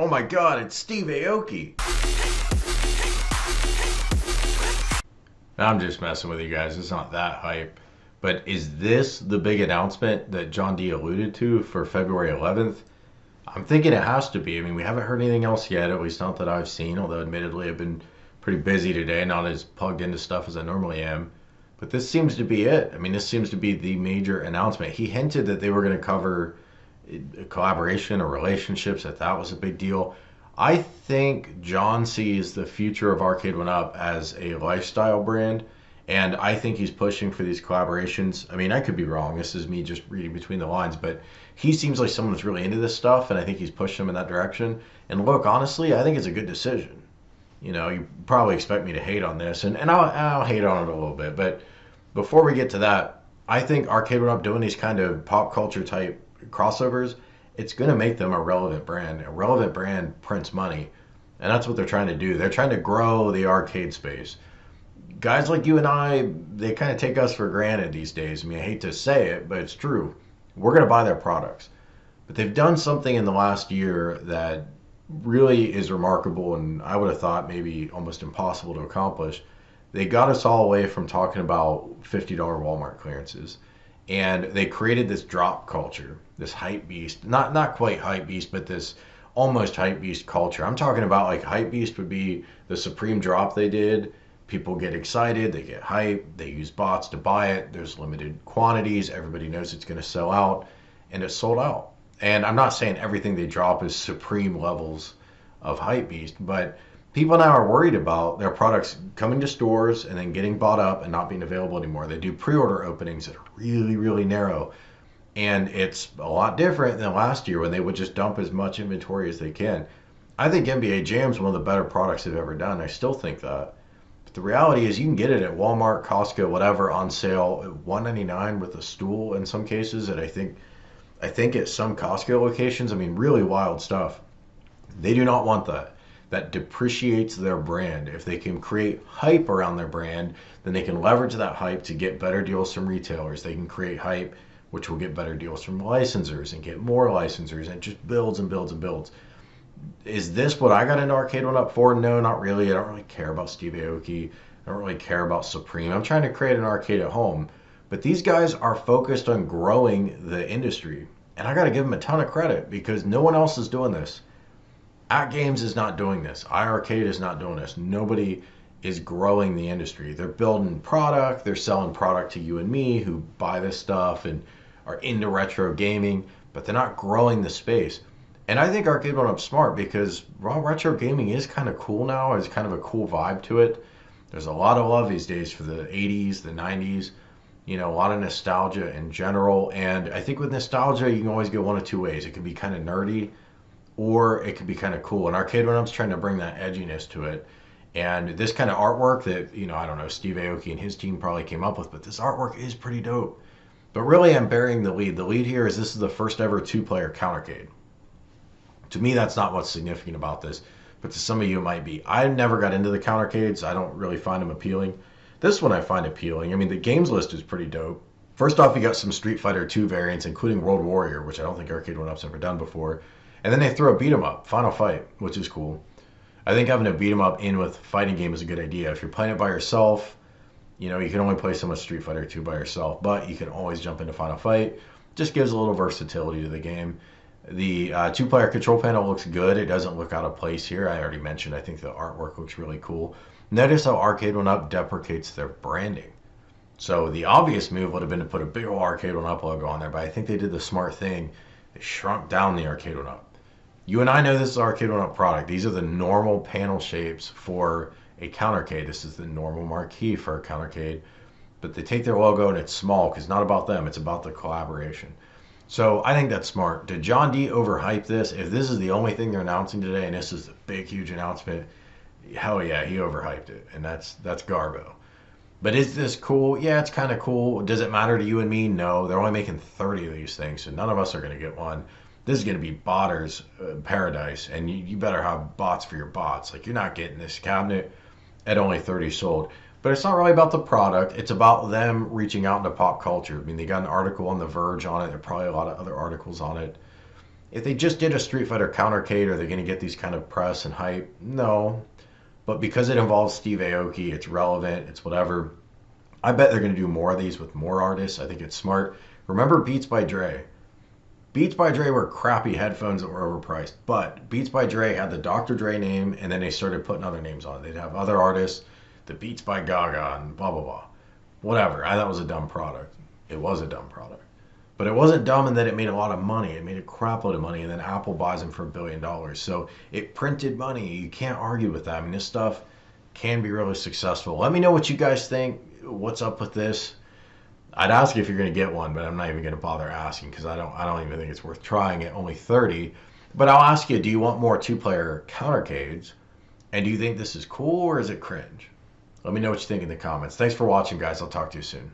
my god, it's Steve Aoki. I'm just messing with you guys. It's not that hype. But is this the big announcement that John D alluded to for February 11th? I'm thinking it has to be. I mean, we haven't heard anything else yet, at least not that I've seen, although admittedly I've been pretty busy today, not as plugged into stuff as I normally am. But this seems to be it. I mean, this seems to be the major announcement. He hinted that they were going to cover collaboration or relationships, that was a big deal. I think John sees the future of Arcade1up as a lifestyle brand, and I think he's pushing for these collaborations. I mean, I could be wrong. This is me just reading between the lines, but he seems like someone that's really into this stuff, and I think he's pushing them in that direction. And look, honestly, I think it's a good decision. You know, you probably expect me to hate on this, and I'll hate on it a little bit, but before we get to that, I think Arcade1up doing these kind of pop culture type crossovers, it's going to make them a relevant brand. A relevant brand prints money, and that's what they're trying to do. They're trying to grow the arcade space. Guys like you and I, they kind of take us for granted these days. I mean, I hate to say it, but it's true. We're going to buy their products. But they've done something in the last year that really is remarkable, and I would have thought maybe almost impossible to accomplish. They got us all away from talking about $50 Walmart clearances, and they created this drop culture, this hype beast, not quite hype beast, but this almost hype beast culture. I'm talking about like hype beast would be the Supreme drop they did. People get excited, they get hype, they use bots to buy it. There's limited quantities, everybody knows it's going to sell out, and it's sold out. And I'm not saying everything they drop is supreme levels of hype beast, but people now are worried about their products coming to stores and then getting bought up and not being available anymore. They do pre-order openings that are really, really narrow. And it's a lot different than last year when they would just dump as much inventory as they can. I think NBA Jam is one of the better products they've ever done. I still think that. But the reality is you can get it at Walmart, Costco, whatever, on sale at $1.99 with a stool in some cases. And I think at some Costco locations, I mean, really wild stuff. They do not want that. That depreciates their brand. If they can create hype around their brand, then they can leverage that hype to get better deals from retailers. They can create hype, which will get better deals from licensors and get more licensors, and it just builds and builds and builds. Is this what I got into Arcade1up for? No, not really. I don't really care about Steve Aoki. I don't really care about Supreme. I'm trying to create an arcade at home. But these guys are focused on growing the industry. And I got to give them a ton of credit because no one else is doing this. At Games is not doing this. iArcade is not doing this. Nobody is growing the industry. They're building product. They're selling product to you and me who buy this stuff and are into retro gaming, but they're not growing the space. And I think Arcade1up's smart because raw retro gaming is kind of cool now. It's kind of a cool vibe to it. There's a lot of love these days for the 80s, the 90s, you know, a lot of nostalgia in general. And I think with nostalgia, you can always go one of two ways. It can be kind of nerdy, or it could be kind of cool. And Arcade1up's trying to bring that edginess to it. And this kind of artwork that, you know, I don't know, Steve Aoki and his team probably came up with, but this artwork is pretty dope. But really, I'm burying the lead. The lead here is this is the first ever two-player Countercade. To me, that's not what's significant about this, but to some of you it might be. I never got into the Countercades. I don't really find them appealing. This one I find appealing. I mean, the games list is pretty dope. First off, you got some Street Fighter 2 variants, including World Warrior, which I don't think Arcade1up's ever done before. And then they throw a beat 'em up, Final Fight, which is cool. I think having a beat 'em up in with a fighting game is a good idea. If you're playing it by yourself, you know, you can only play so much Street Fighter 2 by yourself, but you can always jump into Final Fight. Just gives a little versatility to the game. The two-player control panel looks good. It doesn't look out of place here. I already mentioned I think the artwork looks really cool. Notice how Arcade1up deprecates their branding. So the obvious move would have been to put a big old Arcade1up logo on there, but I think they did the smart thing. They shrunk down the Arcade1up. You and I know this is Arcade1up product. These are the normal panel shapes for a Countercade. This is the normal marquee for a Countercade. But they take their logo and it's small because it's not about them. It's about the collaboration. So I think that's smart. Did John D overhype this? If this is the only thing they're announcing today and this is the big, huge announcement, hell yeah, he overhyped it. And that's Garbo. But is this cool? Yeah, it's kind of cool. Does it matter to you and me? No. They're only making 30 of these things, so none of us are going to get one. This is going to be botters paradise, and you better have bots for your bots. Like, you're not getting this cabinet at only 30 sold. But it's not really about the product. It's about them reaching out into pop culture. I mean, they got an article on The Verge on it. There are probably a lot of other articles on it. If they just did a Street Fighter Countercade, are they going to get these kind of press and hype? No. But because it involves Steve Aoki, it's relevant, it's whatever. I bet they're going to do more of these with more artists. I think it's smart. Remember Beats by Dre? Beats by Dre were crappy headphones that were overpriced, but Beats by Dre had the Dr. Dre name, and then they started putting other names on it. They'd have other artists, the Beats by Gaga, and blah, blah, blah. Whatever. I thought it was a dumb product. It was a dumb product. But it wasn't dumb in that it made a lot of money. It made a crap load of money, and then Apple buys them for $1 billion. So it printed money. You can't argue with that. I mean, this stuff can be really successful. Let me know what you guys think. What's up with this? I'd ask you if you're going to get one, but I'm not even going to bother asking because I don't even think it's worth trying at only 30. But I'll ask you, do you want more two-player countercades? And do you think this is cool or is it cringe? Let me know what you think in the comments. Thanks for watching, guys. I'll talk to you soon.